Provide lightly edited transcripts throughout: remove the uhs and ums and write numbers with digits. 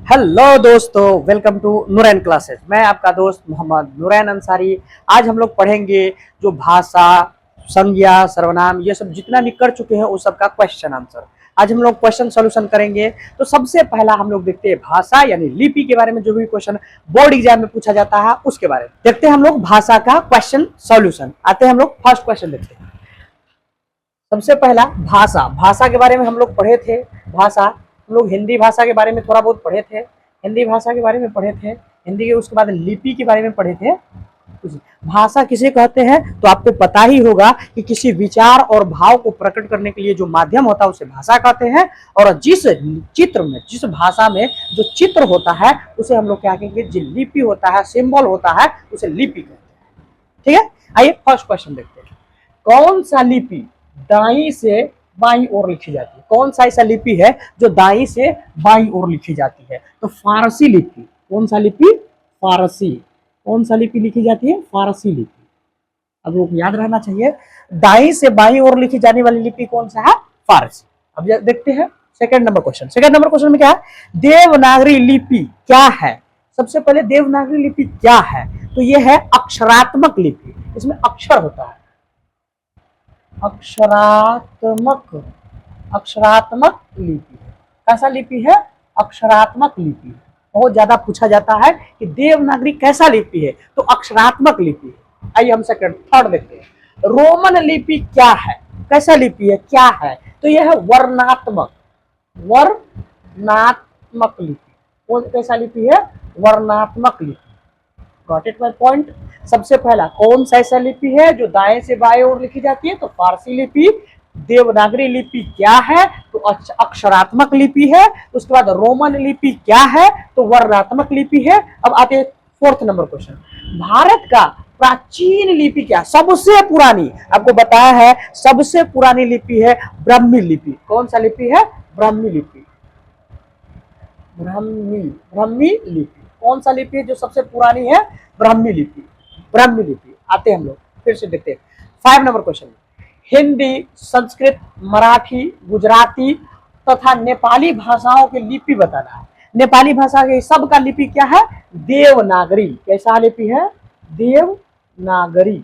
Hello दोस्तों, welcome to Noorain classes. मैं आपका दोस्त मोहम्मद नूरैन अंसारी। आज हम लोग पढ़ेंगे जो भाषा, संज्ञा, सर्वनाम, ये सब जितना भी कर चुके हैं उस सब का क्वेश्चन आंसर। आज हम लोग क्वेश्चन सॉल्यूशन करेंगे। तो सबसे पहला हम लोग देखते हैं भाषा यानी लिपि के बारे में, जो भी क्वेश्चन बोर्ड एग्जाम में पूछा जाता है उसके बारे में देखते हैं हम लोग भाषा का क्वेश्चन सॉल्यूशन। आते हैं हम लोग फर्स्ट क्वेश्चन देखते हैं। सबसे पहला भाषा, भाषा के बारे में हम लोग पढ़े थे। भाषा हम लोग हिंदी भाषा के बारे में थोड़ा बहुत पढ़े थे, हिंदी भाषा के बारे में पढ़े थे, हिंदी के उसके बाद लिपि के बारे में पढ़े थे। भाषा किसे कहते हैं तो आपको पता ही होगा कि किसी विचार और भाव को प्रकट करने के लिए जो माध्यम होता है उसे भाषा कहते हैं। और जिस चित्र में, जिस भाषा में जो चित्र होता है उसे हम लोग क्या कहेंगे, जो लिपि होता है, सिंबल होता है, उसे लिपि कहते हैं। ठीक है, आइए फर्स्ट क्वेश्चन देखते हैं। कौन सा लिपि दाईं से बाईं ओर लिखी जाती है? कौन सा ऐसा लिपि है जो दाईं से बाईं ओर लिखी जाती है? तो फारसी लिपि। कौन सा लिपि? फारसी। कौन सा लिपि लिखी जाती है? फारसी लिपि। अब लोग याद रहना चाहिए, दाईं से बाईं ओर लिखी जाने वाली लिपि कौन सा है? फारसी। अब देखते हैं second number question. Second number question में क्या है? देवनागरी लिपि क्या है? सबसे पहले देवनागरी लिपि क्या है? तो यह है अक्षरात्मक लिपि। इसमें अक्षर होता है। अक्षरात्मक, अक्षरात्मक लिपि। कैसा लिपि है? अक्षरात्मक लिपि। बहुत ज्यादा पूछा जाता है कि देवनागरी कैसा लिपि है, तो अक्षरात्मक लिपि है। आइए हम सेकंड थर्ड देखते हैं। रोमन लिपि क्या है? कैसा लिपि है, क्या है? तो यह है वर्णात्मक, वर्णात्मक लिपि। कौन कैसा लिपि है? वर्णात्मक लिपि। Got it my point. सबसे पहला कौन सा ऐसा लिपि है जो दाएं से बाएं ओर लिखी जाती है? तो फारसी लिपि। देवनागरी लिपि क्या है? तो अक्षरात्मक लिपि है। उसके बाद रोमन लिपि क्या है? तो वर्णात्मक लिपि है। अब आते हैं फोर्थ नंबर क्वेश्चन। भारत का प्राचीन लिपि क्या? सबसे पुरानी, आपको बताया है सबसे पुरानी लिपि है ब्राह्मी लिपि। कौन सा लिपि है? ब्राह्मी लिपि। ब्राह्मी, ब्राह्मी लिपि। कौन सा लिपि है जो सबसे पुरानी है? ब्राह्मी लिपि। ब्राह्मी लिपि। आते हैं हम लोग फिर से देखते हैं 5 नंबर क्वेश्चन। हिंदी, संस्कृत, मराठी, गुजराती तथा नेपाली भाषाओं की लिपि बताना है। नेपाली भाषा के सब का लिपि क्या है? देवनागरी। कैसा लिपि है? देवनागरी।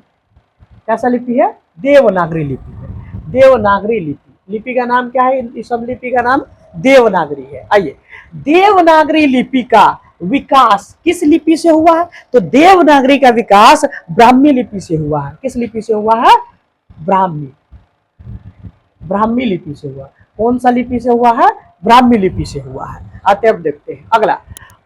कैसा लिपि है? देवनागरी लिपि है। देवनागरी लिपि। लिपि का नाम क्या है? इस सब लिपि का नाम देवनागरी है। आइए, देवनागरी लिपि का विकास किस लिपि से हुआ है? तो देवनागरी का विकास ब्राह्मी लिपि से हुआ है। किस लिपि से हुआ है? ब्राह्मी, ब्राह्मी लिपि से हुआ। कौन सा लिपि से हुआ है? ब्राह्मी लिपि से हुआ है। आते अब देखते हैं अगला।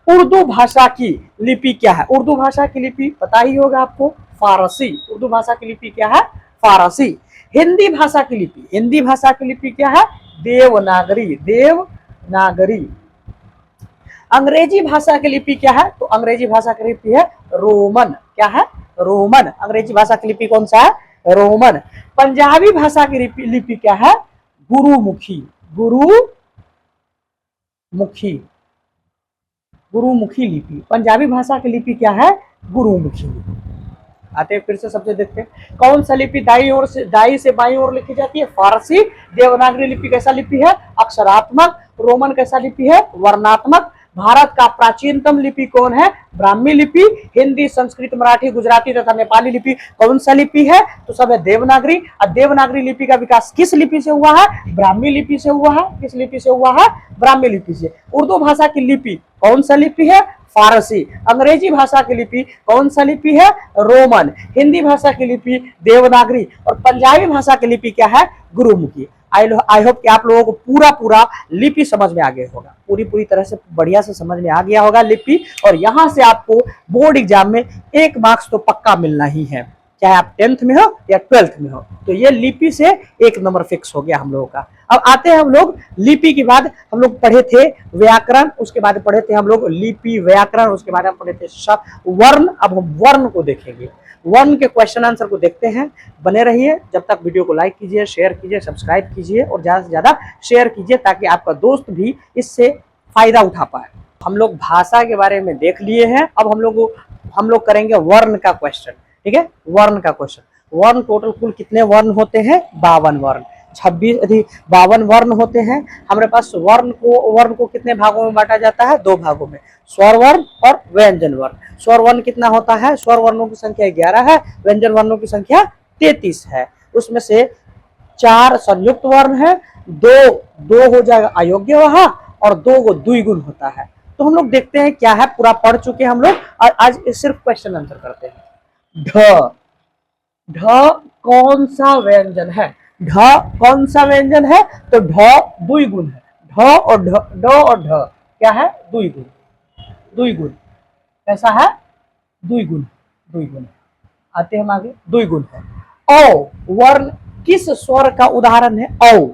उर्दू भाषा की लिपि क्या है? उर्दू भाषा की लिपि पता ही होगा आपको, फारसी। उर्दू भाषा की लिपि क्या है? फारसी। हिंदी भाषा की लिपि, हिंदी भाषा की लिपि क्या है? देवनागरी, देवनागरी। अंग्रेजी भाषा की लिपि क्या है? तो अंग्रेजी भाषा की लिपि है रोमन। क्या है? रोमन। अंग्रेजी भाषा की लिपि कौन सा है? रोमन। पंजाबी भाषा की लिपि क्या है? गुरुमुखी, गुरुमुखी, गुरुमुखी लिपि। पंजाबी भाषा की लिपि क्या है? गुरुमुखी लिपि। आते हैं फिर से सबसे देखते हैं। कौन सा लिपि दाई से बाईं ओर लिखी जाती है? फारसी। देवनागरी लिपि कैसा लिपि है? अक्षरात्मक। रोमन कैसा लिपि है? वर्णात्मक। भारत का प्राचीनतम लिपि कौन है? ब्राह्मी लिपि। हिंदी, संस्कृत, मराठी, गुजराती तथा नेपाली लिपि कौन सा लिपि है? तो सब है देवनागरी। और देवनागरी लिपि का विकास किस लिपि से हुआ है? ब्राह्मी लिपि से हुआ है। किस लिपि से हुआ है? ब्राह्मी लिपि से। उर्दू भाषा की लिपि कौन सा लिपि है? फारसी। अंग्रेजी भाषा की लिपि कौन सा लिपि है? रोमन। हिंदी भाषा की लिपि देवनागरी। और पंजाबी भाषा की लिपि क्या है? गुरुमुखी। आई होप कि आप लोगों को पूरा लिपि समझ में आ गया होगा, पूरी तरह से बढ़िया से समझ में आ गया होगा लिपि। और यहाँ से आपको बोर्ड एग्जाम में 1 मार्क्स तो पक्का मिलना ही है, चाहे आप 10th में हो या 12th में हो। तो ये लिपि से 1 नंबर फिक्स हो गया हम लोगों का। अब आते हैं हम लोग लिपि के बाद हम लोग पढ़े थे व्याकरण, उसके बाद पढ़े थे हम लोग लिपि, व्याकरण, उसके बाद हम पढ़े थे वर्ण। अब हम वर्ण को देखेंगे। वर्ण के क्वेश्चन आंसर को देखते हैं। बने रहिए। जब तक वीडियो को लाइक कीजिए, शेयर कीजिए, सब्सक्राइब कीजिए और ज्यादा से ज्यादा शेयर कीजिए ताकि आपका दोस्त भी इससे फायदा उठा पाए। हम लोग भाषा के बारे में देख लिए हैं। अब हम लोग करेंगे वर्ण का क्वेश्चन। ठीक है, वर्ण का क्वेश्चन। वर्ण टोटल कुल कितने वर्ण होते हैं? 52 वर्ण। 26 यदि 52 वर्ण होते हैं। हमारे पास वर्ण को कितने भागों में बांटा जाता है? 2 भागों में, स्वर वर्ण और व्यंजन वर्ण। स्वर वर्ण कितना होता है? स्वर वर्णों की संख्या 11 है, व्यंजन वर्णों की संख्या 33 है। उसमें से 4 संयुक्त वर्ण है, दो हो जाएगा अयोग्य वहाँ, और 2 को द्विगुण होता है। तो हम लोग देखते हैं क्या है, पूरा पढ़ चुके हैं हम लोग, और आज सिर्फ क्वेश्चन आंसर करते हैं। ढ ढ कौन सा व्यंजन है? ढ कौन सा व्यंजन है? तो ढ द्विगुण है। ढ और ढ और ढ क्या है? द्विगुण। द्विगुण कैसा है? द्विगुण। द्विगुण आते हम आगे, द्विगुण है। औ वर्ण किस स्वर का उदाहरण है? औ।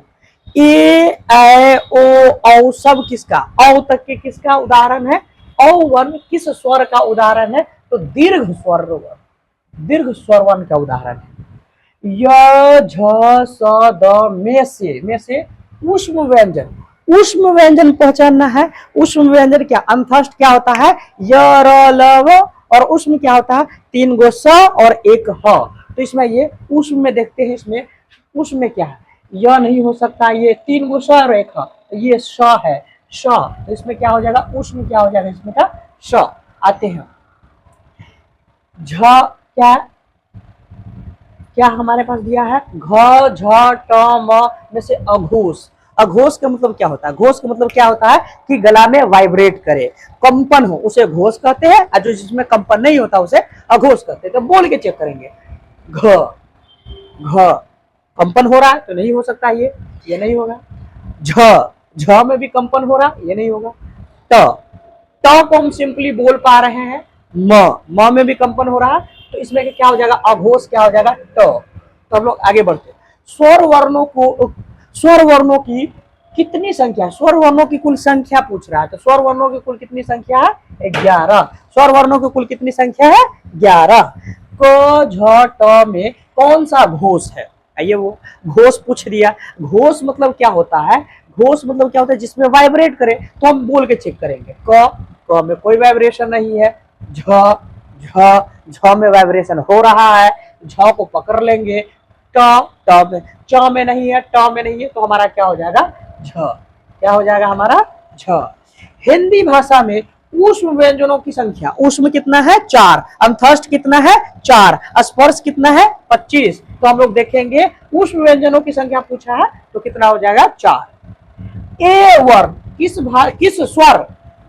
ए ऐ ओ औ सब किसका? औ तक के किसका उदाहरण है? औ वर्ण किस स्वर का उदाहरण है? तो दीर्घ स्वर वर्ण, दीर्घ स्वर वर्ण का उदाहरण है। य झ स द में से ऊष्म व्यंजन, ऊष्म व्यंजन पहचानना है। ऊष्म व्यंजन क्या? अंतस्थ क्या होता है? य र ल व, और ऊष्म क्या होता है? 3 गो स और 1 ह। तो इसमें ये ऊष्म में देखते हैं, इसमें ऊष्म में क्या है? य नहीं हो सकता, ये 3 गो स और 1 ह, ये स है, स। तो इसमें क्या हो जाएगा? ऊष्म क्या हो जाएगा इसमें का? स। आते हैं झ, क्या हमारे पास दिया है? घ झ ट म में से अघोष। अघोष का मतलब क्या होता है? घोष का मतलब क्या होता है? कि गला में वाइब्रेट करे, कंपन हो, उसे घोष कहते हैं, और जो जिसमें कंपन नहीं होता उसे अघोष कहते हैं। तो बोल के चेक करेंगे। घ घ कंपन हो रहा है तो नहीं हो सकता, ये नहीं होगा। झ में भी कंपन हो रहा, ये नहीं होगा। ट को हम सिंपली बोल पा रहे हैं। म में भी कंपन हो रहा है, तो इसमें क्या हो जाएगा? अघोष क्या हो जाएगा? ट। तो हम लोग आगे बढ़ते हैं। स्वर वर्णों की कितनी संख्या है? स्वर वर्णों की कुल संख्या पूछ रहा है, तो स्वर वर्णों की कुल कितनी संख्या है? 11। स्वर वर्णों की कुल कितनी संख्या है? 11। क झ ट में कौन सा घोष है? आइए, वो घोष पूछ दिया। घोष मतलब क्या होता है? घोष मतलब क्या होता है? जिसमें वाइब्रेट करे। तो हम बोल के चेक करेंगे। क में कोई वाइब्रेशन नहीं है। झ में वाइब्रेशन हो रहा है, झ को पकड़ लेंगे। ट में, च में नहीं है, ट में नहीं है, तो हमारा क्या हो जाएगा? झ। क्या हो जाएगा हमारा? झ। हिंदी भाषा में ऊष्म व्यंजनों की संख्या, ऊष्म कितना है? 4, अंतस्थ कितना है? 4, स्पर्श कितना है? 25। तो हम लोग देखेंगे ऊष्म व्यंजनों की संख्या पूछा है तो कितना हो जाएगा? 4। ए वर्ण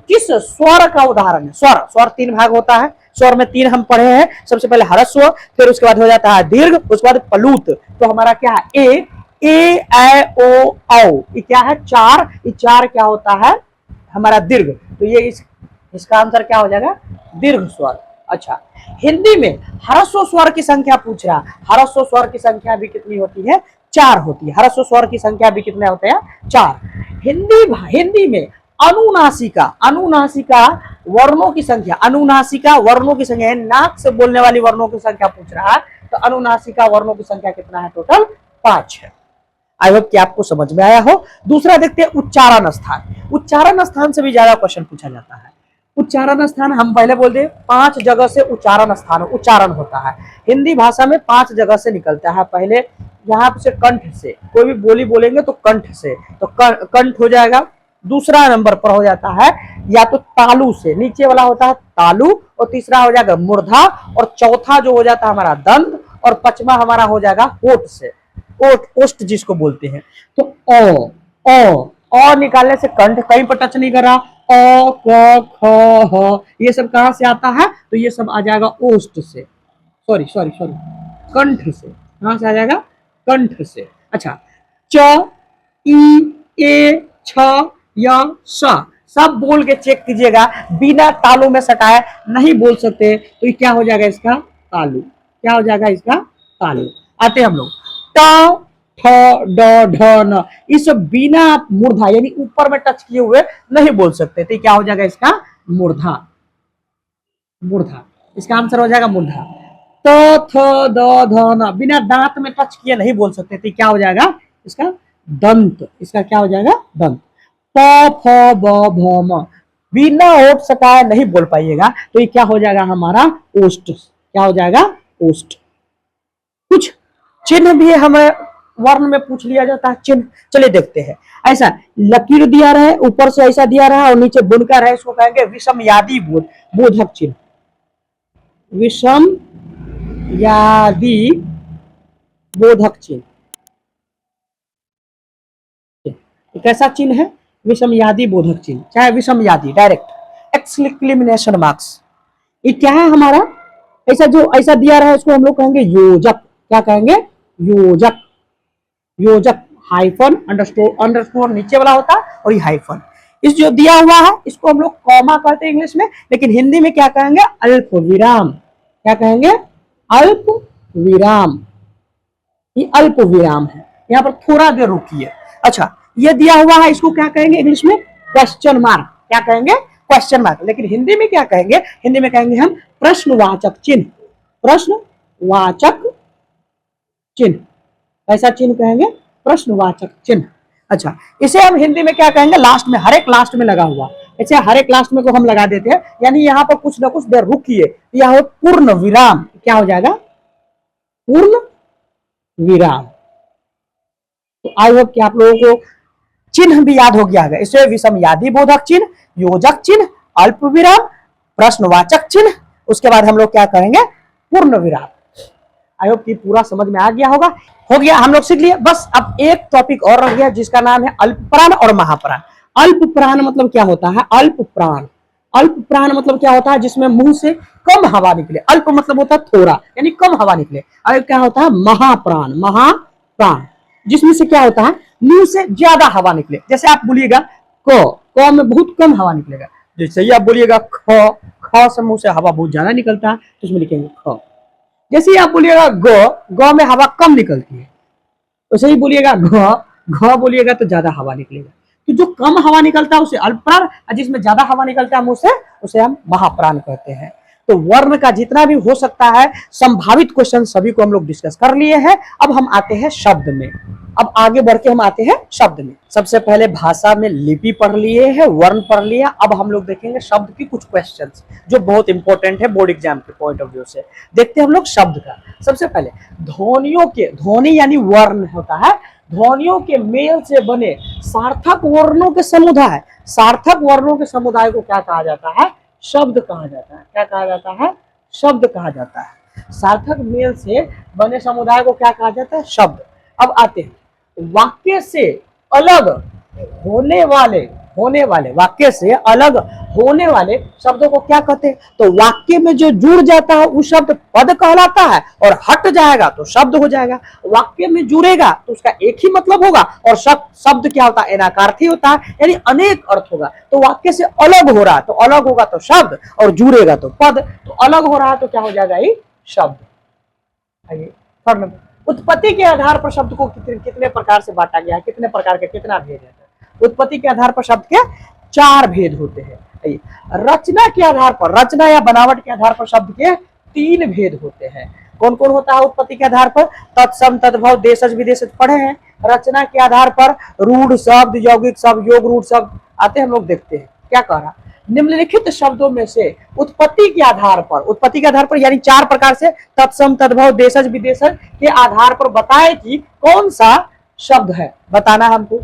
किस स्वर का उदाहरण है? स्वर 3 भाग होता है। स्वर में 3 हम पढ़े हैं। सबसे पहले ह्रस्व, फिर उसके बाद हो जाता है दीर्घ, उसके बाद प्लुत। तो हमारा क्या है? ए ऐ ओ औ, ये क्या है? 4। ये 4 क्या होता है? हमारा दीर्घ। तो ये इसका आंसर क्या हो जाएगा? दीर्घ स्वर। अच्छा, हिंदी में ह्रस्व स्वर की संख्या पूछ रहा है। ह्रस्व स्वर की संख्या भी कितनी होती है? 4 होती है। ह्रस्व स्वर की संख्या भी कितने होते हैं? 4। हिंदी में अनुनासिका वर्णों की संख्या, अनुनासिका वर्णों की संख्या, नाक से बोलने वाली वर्णों की संख्या पूछ रहा है। तो अनुनासिका वर्णों की संख्या कितना है? टोटल 5 है। आई होप कि आपको समझ में आया हो। दूसरा देखते हैं उच्चारण स्थान। उच्चारण स्थान से भी ज्यादा क्वेश्चन पूछा जाता है। उच्चारण स्थान हम पहले बोलते हैं 5 जगह से उच्चारण होता है। हिंदी भाषा में 5 जगह से निकलता है। पहले यहाँ से कंठ से, कोई भी बोली बोलेंगे तो कंठ से, तो कंठ हो जाएगा। दूसरा नंबर पर हो जाता है या तो तालु से, नीचे वाला होता है तालु, और तीसरा हो जाएगा मूर्धा, और चौथा जो हो जाता है हमारा दंत, और पांचवा हमारा हो जाएगा होठ से, ओष्ठ जिसको बोलते हैं। तो ओ निकालने से कंठ कहीं पर टच नहीं कर रहा। ओ क ख ह ये सब कहां से आता है? तो ये सब आ जाएगा ओष्ठ से, सॉरी कंठ से। कहां से आ जाएगा? कंठ से। अच्छा, च ई ए छ या स सब बोल के चेक कीजिएगा, बिना तालु में सटाए नहीं बोल सकते। तो ये क्या हो जाएगा इसका? तालु। क्या हो जाएगा इसका? तालु। आते हम लोग ट ठ ड ढ न, इस बिना मूर्धा यानी ऊपर में टच किए हुए नहीं बोल सकते। तो क्या हो जाएगा इसका? मूर्धा। मूर्धा इसका आंसर हो जाएगा मूर्धा। त थ द ध न बिना दांत में टच किए नहीं बोल सकते। तो क्या हो जाएगा इसका? दंत। इसका क्या हो जाएगा? दंत। प फ ब भ म बिना होठ सटाए नहीं बोल पाइएगा। तो ये क्या हो जाएगा हमारा? ओष्ठ। क्या हो जाएगा? ओष्ठ। कुछ चिन्ह भी हमें वर्ण में पूछ लिया जाता है चिन्ह। चलिए देखते हैं। ऐसा लकीर दिया रहे, ऊपर से ऐसा दिया रहा और नीचे बुनकर है, इसको कहेंगे विषमयादि बोधक चिन्ह। विषमयादि बोधक चिन्ह। कैसा चिन्ह है? विषमयादि बोधक चिन्ह, चाहे विषमयादि डायरेक्ट एक्सक्लेमेशन मार्क्स। ये क्या है हमारा? ऐसा जो ऐसा दिया रहा है इसको हम लोग कहेंगे योजक। क्या कहेंगे? योजक। योजक हाइफन अंडरस्कोर नीचे वाला होता है और ये हाइफन। इस जो दिया हुआ है इसको हम लोग कॉमा कहते हैं इंग्लिश में, लेकिन हिंदी में क्या कहेंगे? अल्प विराम। क्या कहेंगे? अल्प विराम। ये अल्प विराम है, यहाँ पर थोड़ा देर रुकिए। अच्छा, ये दिया हुआ है इसको क्या कहेंगे इंग्लिश में? Question mark. क्या कहेंगे? Question mark. लेकिन हिंदी में क्या कहेंगे? हिंदी में कहेंगे हम प्रश्नवाचक चिन्ह। प्रश्नवाचक चिन्ह। ऐसा चिन्ह कहेंगे प्रश्नवाचक चिन्ह। अच्छा, इसे हम हिंदी में क्या कहेंगे? लास्ट में, हर एक लास्ट में लगा हुआ, ऐसे हर एक लास्ट में को हम लगा देते हैं, यानी यहाँ पर कुछ ना कुछ देर रुकिए, यह पूर्ण विराम। क्या हो जाएगा? पूर्ण विराम। तो आई होप कि आप लोगों को चिन्ह भी याद हो गया है। इसे विषमयादि बोधक चिन्ह, योजक चिन्ह, अल्प विराम, प्रश्नवाचक चिन्ह, उसके बाद हम लोग क्या करेंगे? पूर्ण विराम। आई होप कि पूरा समझ में आ गया होगा। हो गया, हम लोग सीख लिए। बस अब एक टॉपिक और रह गया जिसका नाम है अल्प प्राण और महाप्राण। अल्प प्राण मतलब क्या होता है? अल्प प्राण, अल्प प्राण मतलब क्या होता है? जिसमें मुंह से कम हवा निकले। अल्प मतलब होता है थोड़ा, यानी कम हवा निकले। और क्या होता है? महाप्राण। महाप्राण जिसमें से क्या होता है? मुंह से ज्यादा हवा निकले। जैसे आप बोलिएगा क में बहुत कम हवा निकलेगा। जैसे ही आप बोलिएगा ख से मुंह से हवा बहुत ज्यादा निकलता है, तो उसमें लिखेंगे ख। जैसे ही आप बोलिएगा ग में हवा कम निकलती है, वैसे ही बोलिएगा घ बोलिएगा तो ज्यादा हवा निकलेगा। तो जो कम हवा निकलता है उसे अल्प प्राण, और जिसमें ज्यादा हवा निकलता है मुंह से, उसे हम महाप्राण कहते हैं। तो वर्ण का जितना भी हो सकता है संभावित क्वेश्चन सभी को हम लोग डिस्कस कर लिए हैं। अब हम आते हैं शब्द में। अब आगे बढ़ के हम आते हैं शब्द में। सबसे पहले भाषा में लिपि पढ़ लिए है, वर्ण पढ़ लिया। अब हम लोग देखेंगे शब्द की कुछ क्वेश्चंस जो बहुत इंपॉर्टेंट है बोर्ड एग्जाम के पॉइंट ऑफ व्यू से। देखते हैं हम लोग शब्द का। सबसे पहले ध्वनियों के, ध्वनि यानी वर्ण होता है, ध्वनियों के मेल से बने सार्थक वर्णों के समुदाय। सार्थक वर्णों के समुदाय को क्या कहा जाता है? शब्द कहा जाता है। क्या कहा जाता है? शब्द कहा जाता है। सार्थक मेल से बने समुदाय को क्या कहा जाता है? शब्द। अब आते हैं वाक्य से अलग होने वाले वाक्य से अलग होने वाले शब्दों को क्या कहते हैं? तो वाक्य में जो जुड़ जाता है वो शब्द पद कहलाता है, और हट जाएगा तो शब्द हो जाएगा। वाक्य में जुड़ेगा तो उसका एक ही मतलब होगा, और शब्द क्या होता है? एनाकार्थी होता है, यानी अनेक अर्थ होगा। तो वाक्य से अलग हो रहा है तो अलग होगा तो शब्द, और जुड़ेगा तो पद। तो अलग हो रहा है तो क्या हो जाएगा? ये शब्द। आइए, उत्पत्ति के आधार पर शब्द को कितने प्रकार से बांटा गया है? कितने प्रकार के, कितना भेद है? उत्पत्ति के आधार पर शब्द के 4 भेद होते हैं। रचना के आधार पर, रचना या बनावट के आधार पर शब्द के 3 भेद होते हैं। कौन कौन होता है उत्पत्ति के आधार पर? तत्सम, तद्भव, देशज, विदेशज पढ़े हैं। रचना के आधार पर रूढ़ शब्द, यौगिक शब्द, योग रूढ़ शब्द आते हैं, हम लोग देखते हैं क्या कह रहा। निम्नलिखित शब्दों में से उत्पत्ति के आधार पर यानी 4 प्रकार से तत्सम, तद्भव, देशज, विदेशज के आधार पर बताए कि कौन सा शब्द है। बताना हमको।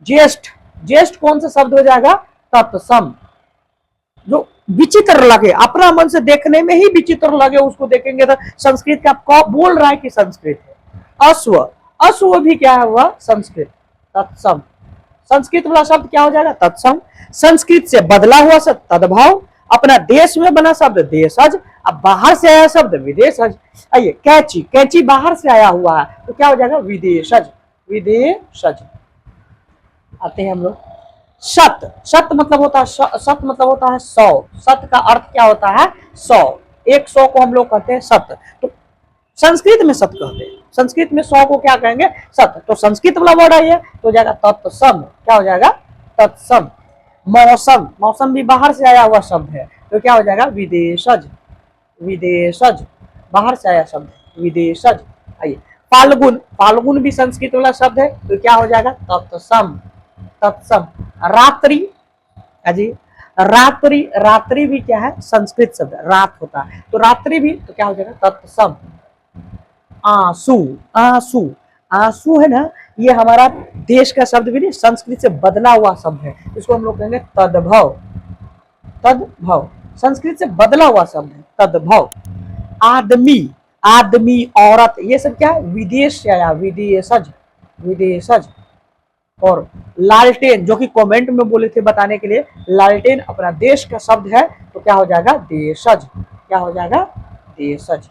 ज्येष्ठ, ज्येष्ठ कौन सा शब्द हो जाएगा? तत्सम। जो विचित्र लगे, अपना मन से देखने में ही विचित्र लगे, उसको देखेंगे तो संस्कृत का कौन बोल रहा है कि संस्कृत है। अश्व, अश्व भी क्या है? वह संस्कृत। तत्सम, संस्कृत वाला शब्द क्या हो जाएगा? तत्सम। संस्कृत से बदला हुआ शब्द तद्भव। अपना देश में बना शब्द देशज। अब बाहर से आया शब्द विदेशज। आइए, कैंची, कैंची बाहर से आया हुआ है तो क्या हो जाएगा? विदेशज। विदेशज। आते हैं हम लोग शत। शत मतलब होता है, शत मतलब होता है 100। शत का अर्थ क्या होता है? 100। 100 को हम लोग कहते हैं शत। तो संस्कृत में शत कहते हैं। संस्कृत में 100 को क्या कहेंगे? शत। तो संस्कृत वाला वर्ड है ये, तो जाएगा तत्सम। क्या हो जाएगा? तत्सम। मौसम, मौसम भी बाहर से आया हुआ शब्द है तो क्या हो जाएगा? विदेशज। विदेशज, बाहर से आया शब्द विदेशज। आइए, फाल्गुन, फाल्गुन भी संस्कृत वाला शब्द है तो क्या हो जाएगा? तत्सम। तत्सम। रात्रि, अजी रात्रि, रात्रि भी क्या है? संस्कृत शब्द, रात होता है तो रात्रि भी तो क्या हो जाएगा? तत्सम। आंसू, आंसू, आंसू है ना, ये हमारा देश का शब्द भी नहीं, संस्कृत से बदला हुआ शब्द है। इसको हम लोग कहेंगे तद्भव। तद्भव संस्कृत से बदला हुआ शब्द है, तद्भव। आदमी, आदमी, औरत, ये सब क्या है, विदेश से आया, विदेशज, विदेशज। और लालटेन, जो कि कमेंट में बोले थे बताने के लिए, लालटेन अपना देश का शब्द है, तो क्या हो जाएगा, देशज। क्या हो जाएगा, देशज।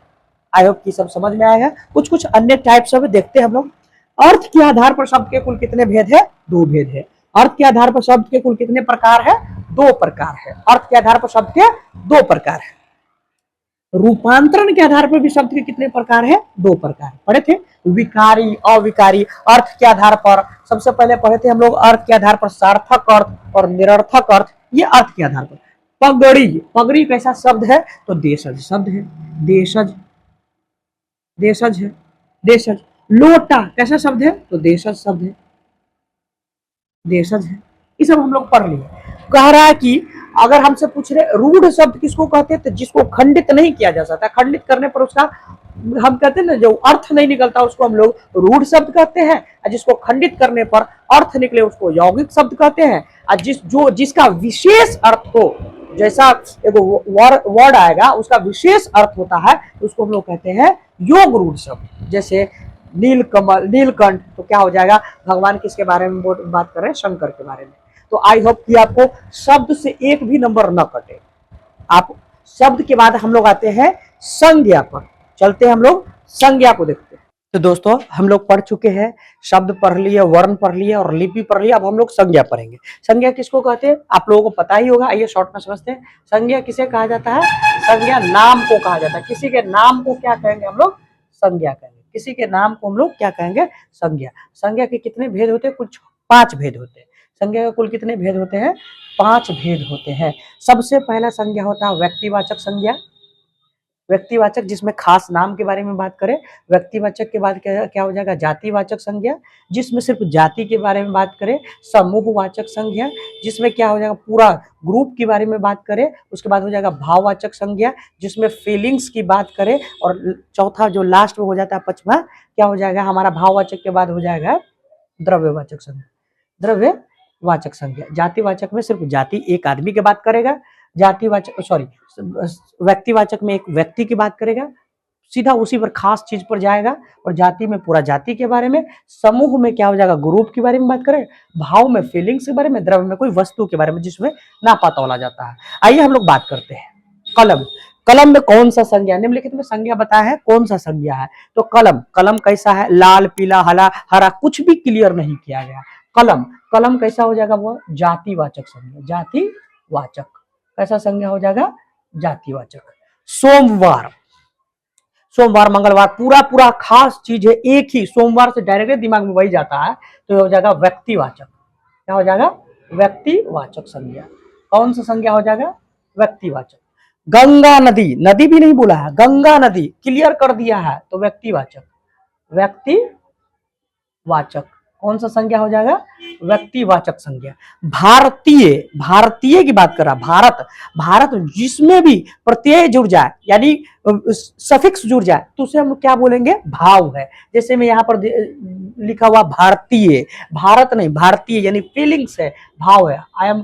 आई होप कि सब समझ में आएगा। कुछ कुछ अन्य टाइप्स अब देखते हैं हम लोग। अर्थ के आधार पर शब्द के कुल कितने भेद है, दो भेद है। अर्थ के आधार पर शब्द के कुल कितने प्रकार है, दो प्रकार है। अर्थ के आधार पर शब्द के दो प्रकार है। रूपांतरण के आधार पर भी शब्द के कितने प्रकार है, दो प्रकार पढ़े थे, विकारी, अविकारी। अर्थ के आधार पर सबसे पहले पढ़े थे हम लोग, अर्थ के आधार पर सार्थक अर्थ और निरर्थक अर्थ, ये अर्थ के आधार पर। पगड़ी, पगड़ी कैसा शब्द है, तो देशज शब्द है, देशज, देशज है, देशज। लोटा कैसा शब्द है, तो देशज शब्द है, देशज है। ये सब हम लोग पढ़ लिए। कह रहा है कि अगर हमसे पूछ रहे रूढ़ शब्द किसको कहते हैं, तो जिसको खंडित नहीं किया जा सकता, खंडित करने पर उसका हम कहते हैं ना, जो अर्थ नहीं निकलता उसको हम लोग रूढ़ शब्द कहते हैं, और जिसको खंडित करने पर अर्थ निकले उसको यौगिक शब्द कहते हैं। और जिसका विशेष अर्थ हो, जैसा एक वर्ड आएगा उसका विशेष अर्थ होता है, तो उसको हम लोग कहते हैं योग रूढ़ शब्द। जैसे नीलकमल, नीलकंठ, तो क्या हो जाएगा, भगवान किसके बारे में बात कर रहे हैं, शंकर के बारे में। तो आई होप कि आपको शब्द से एक भी नंबर न कटे। आप शब्द के बाद हम लोग आते हैं संज्ञा पर, चलते हैं हम लोग संज्ञा को देखते हैं। तो दोस्तों हम लोग पढ़ चुके हैं, शब्द पढ़ लिए, वर्ण पढ़ लिए और लिपि पढ़ लिया। अब हम लोग संज्ञा पढ़ेंगे। संज्ञा किसको कहते हैं, आप लोगों को पता ही होगा, आइए शॉर्ट में समझते हैं। संज्ञा किसे कहा जाता है, संज्ञा नाम को कहा जाता है। किसी के नाम को क्या कहेंगे हम लोग, संज्ञा कहेंगे। किसी के नाम को हम लोग क्या कहेंगे, संज्ञा। संज्ञा के कितने भेद होते हैं, कुछ 5 भेद होते हैं। संज्ञा के कुल कितने भेद होते हैं, 5 भेद होते हैं। सबसे पहला संज्ञा होता है व्यक्तिवाचक संज्ञा। व्यक्तिवाचक जिसमें खास नाम के बारे में बात करें। व्यक्तिवाचक के बाद क्या हो जाएगा, जातिवाचक संज्ञा, जिसमें सिर्फ जाति के बारे में बात करें। समूहवाचक संज्ञा, जिसमें क्या हो जाएगा, पूरा ग्रुप के बारे में बात करें। उसके बाद हो जाएगा भाववाचक संज्ञा, जिसमें फीलिंग्स की बात करें। और चौथा जो लास्ट में हो जाता है, पांचवा क्या हो जाएगा हमारा, भाववाचक के बाद हो जाएगा द्रव्यवाचक संज्ञा। द्रव्यवाचक संज्ञा, जातिवाचक में सिर्फ जाति, एक आदमी की बात करेगा। जातिवाचक सॉरी व्यक्तिवाचक में एक व्यक्ति की बात करेगा, सीधा उसी पर खास चीज पर जाएगा। और जाति में पूरा जाति के बारे में। समूह में क्या हो जाएगा, ग्रुप के बारे में बात करें। भाव में फीलिंग्स के बारे में। द्रव्य में कोई वस्तु के बारे में जिसमें नापा तौला जाता है। आइए हम लोग बात करते हैं कलम। कलम में कौन सा संज्ञा, निम्नलिखित में संज्ञा बताया है, कौन सा संज्ञा है। तो कलम, कलम कैसा है, लाल, पीला, हला, हरा, कुछ भी क्लियर नहीं किया गया। कलम, कलम कैसा हो जाएगा, वो जातिवाचक संज्ञा। जातिवाचक कैसा संज्ञा हो जाएगा, जातिवाचक। सोमवार, सोमवार, मंगलवार, पूरा पूरा खास चीज है, एक ही सोमवार से डायरेक्टली दिमाग में वही जाता है, तो हो जाएगा व्यक्तिवाचक। क्या हो जाएगा, व्यक्तिवाचक संज्ञा। कौन सा संज्ञा हो जाएगा, व्यक्तिवाचक। गंगा नदी, नदी भी नहीं बोला है, गंगा नदी क्लियर कर दिया है, तो व्यक्तिवाचक। व्यक्तिवाचक कौन सा संज्ञा हो जाएगा, व्यक्तिवाचक संज्ञा। भारतीय, भारतीय की बात कर रहा, भारत, भारत जिसमें भी प्रत्यय जुड़ जाए, यानी सफिक्स जुड़ जाए, तो उसे हम क्या बोलेंगे, भाव है। जैसे मैं यहाँ पर लिखा हुआ भारतीय, भारत नहीं, भारतीय यानी फीलिंग्स है, भाव है। I am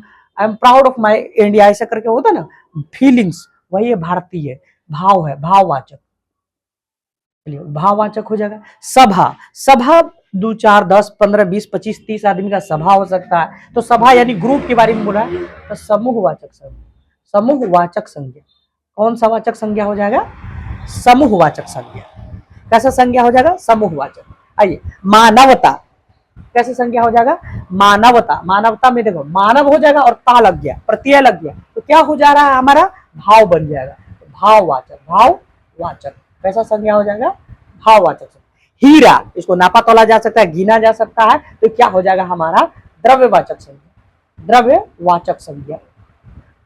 proud of my India, ऐसा करके होता ना, फीलिंग्स, वही है भारतीय, भाव है, भाववाचक। भाववाचक हो जाएगा। सभा, सभा 2, 4, 10, 15, 20, 25, 30 आदमी का सभा हो सकता है, तो सभा यानी ग्रुप के बारे में बोला है, तो समूहवाचक संज्ञा। समूहवाचक संज्ञा कौन सा वाचक संज्ञा हो जाएगा, समूहवाचक संज्ञा। कैसा संज्ञा हो जाएगा, समूहवाचक। आइए मानवता, कैसे संज्ञा हो जाएगा, मानवता। मानवता में देखो मानव हो जाएगा और ता लग गया, प्रत्यय लग गया, तो क्या हो जा रहा है हमारा, भाव बन जाएगा, भाववाचक। भाववाचक कैसा संज्ञा हो जाएगा, भाववाचक। हीरा, इसको नापा तोला जा सकता है, गिना जा सकता है, तो क्या हो जाएगा हमारा, द्रव्यवाचक संज्ञा। द्रव्यवाचक संज्ञा,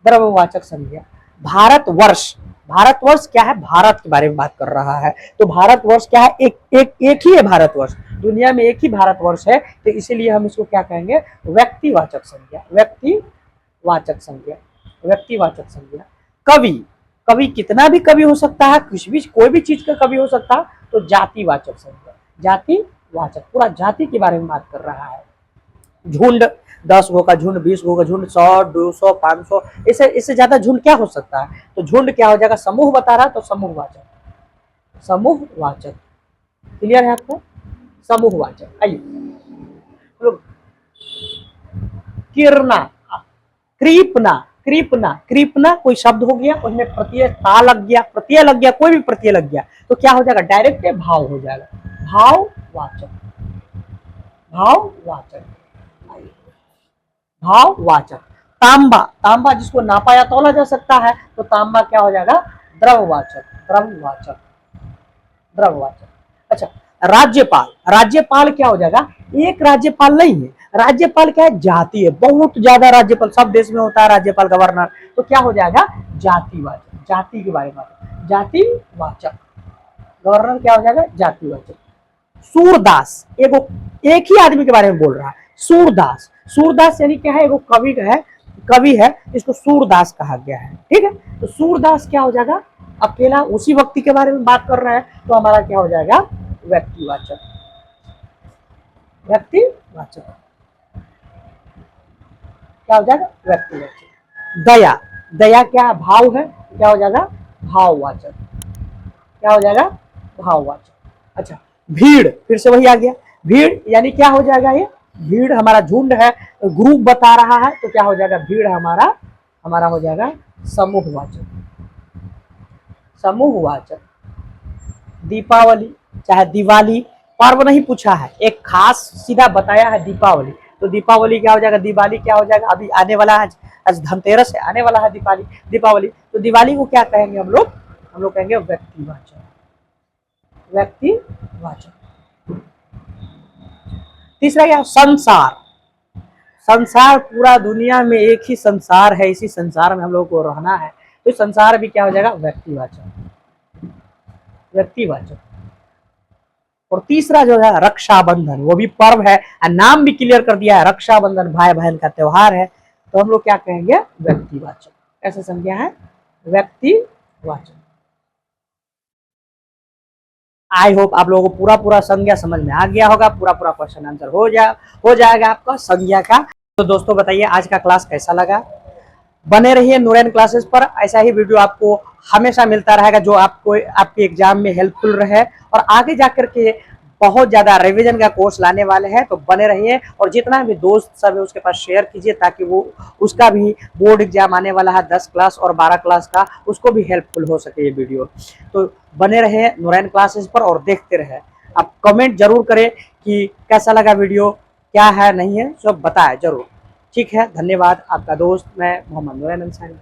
द्रव्यवाचक संज्ञा। भारतवर्ष, भारतवर्ष क्या है, भारत के बारे में बात कर रहा है, तो भारतवर्ष क्या है, एक ही है भारतवर्ष, दुनिया में एक ही भारतवर्ष है, तो इसीलिए हम इसको क्या कहेंगे, व्यक्तिवाचक संज्ञा। व्यक्तिवाचक संज्ञा, व्यक्तिवाचक संज्ञा। कवि, कवि कितना भी कवि हो सकता है, कुछ भी, कोई भी चीज का कवि हो सकता है, तो जातिवाचक संज्ञा। जातिवाचक वाचक, पूरा जाति के बारे में बात कर रहा है। झुंड, 10 गो का झुंड, 20 गो का झुंड, 100, 200, 500, इससे ज्यादा झुंड क्या हो सकता है? तो झुंड क्या हो जाएगा? समूह बता रहा, तो समूहवाचक, समूहवाचक। क्लियर है आपको? समूहवाचक। आइए किरना, कृपना, कृपना, कृपना कोई शब्द हो गया, उसमें प्रत्यय ता लग गया, प्रत्यय लग गया, कोई भी प्रत्यय लग गया तो क्या हो जाएगा? डायरेक्ट भाव हो जाएगा, भाववाचक, भाववाचक, भाववाचक। तांबा, तांबा जिसको नापा या तौला जा सकता है तो तांबा क्या हो जाएगा? द्रववाचक, द्रववाचक, द्रववाचक। अच्छा, राज्यपाल, राज्यपाल क्या हो जाएगा? एक राज्यपाल नहीं है, राज्यपाल क्या है? जाति है, बहुत ज्यादा राज्यपाल, सब देश में होता है राज्यपाल, गवर्नर, तो क्या हो जाएगा? जातिवाचक, जाति के बारे में, जातिवाचक, गवर्नर क्या हो जाएगा? जातिवाचक। सूरदास, एक ही आदमी के बारे में बोल रहा है, सूरदास, सूरदास यानी क्या है? वो कवि है, कवि है, इसको सूरदास कहा गया है। ठीक है, तो सूरदास क्या हो जाएगा? अकेला उसी व्यक्ति के बारे में बात कर रहा है, तो हमारा क्या हो जाएगा? व्यक्तिवाचक, व्यक्तिवाचक, क्या हो जाएगा? व्यक्तिवाचक। दया, दया क्या भाव है? क्या हो जाएगा? भाववाचक, क्या हो जाएगा? भाववाचक। अच्छा, भीड़, फिर से वही आ गया, भीड़ यानी क्या हो जाएगा? ये भीड़ हमारा झुंड है, ग्रुप बता रहा है, तो क्या हो जाएगा? भीड़ हमारा, हमारा हो जाएगा समूहवाचक, समूहवाचक। दीपावली, चाहे दिवाली, पर्व नहीं पूछा है, एक खास सीधा बताया है दीपावली, तो दीपावली क्या हो जाएगा? दिवाली क्या हो जाएगा? अभी आने वाला है, आज धनतेरस है, आने वाला है दीपावली, दीपावली, तो दिवाली को क्या कहेंगे हम लोग? हम लोग कहेंगे व्यक्तिवाचक, व्यक्तिवाचक। तीसरा क्या? संसार, संसार, पूरा दुनिया में एक ही संसार है, इसी संसार में हम लोग को रहना है, तो संसार भी क्या हो जाएगा? व्यक्तिवाचक, व्यक्तिवाचक। और तीसरा जो है रक्षाबंधन, वो भी पर्व है, नाम भी क्लियर कर दिया है, रक्षाबंधन भाई बहन का त्योहार है, तो हम लोग क्या कहेंगे? व्यक्तिवाचक। कैसे संज्ञा है? व्यक्तिवाचक। आई होप आप लोगों को पूरा पूरा संज्ञा समझ में आ गया होगा, पूरा पूरा क्वेश्चन आंसर हो जाएगा आपका संज्ञा का। तो दोस्तों बताइए आज का क्लास कैसा लगा? बने रहिए नूरैन क्लासेस पर, ऐसा ही वीडियो आपको हमेशा मिलता रहेगा जो आपको आपके एग्जाम में हेल्पफुल रहे, और आगे जाकर के बहुत ज्यादा रिवीजन का कोर्स लाने वाले हैं, तो बने रहिए, और जितना भी दोस्त सब है उसके पास शेयर कीजिए, ताकि वो उसका भी बोर्ड एग्जाम आने वाला है 10 क्लास और 12 क्लास का, उसको भी हेल्पफुल हो सके ये वीडियो। तो बने रहे नूरैन क्लासेस पर और देखते रहे। आप कमेंट जरूर करें कि कैसा लगा वीडियो, क्या है नहीं है, सब बताएं जरूर। ठीक है, धन्यवाद। आपका दोस्त मैं मोहम्मद नूरैन अंसारी।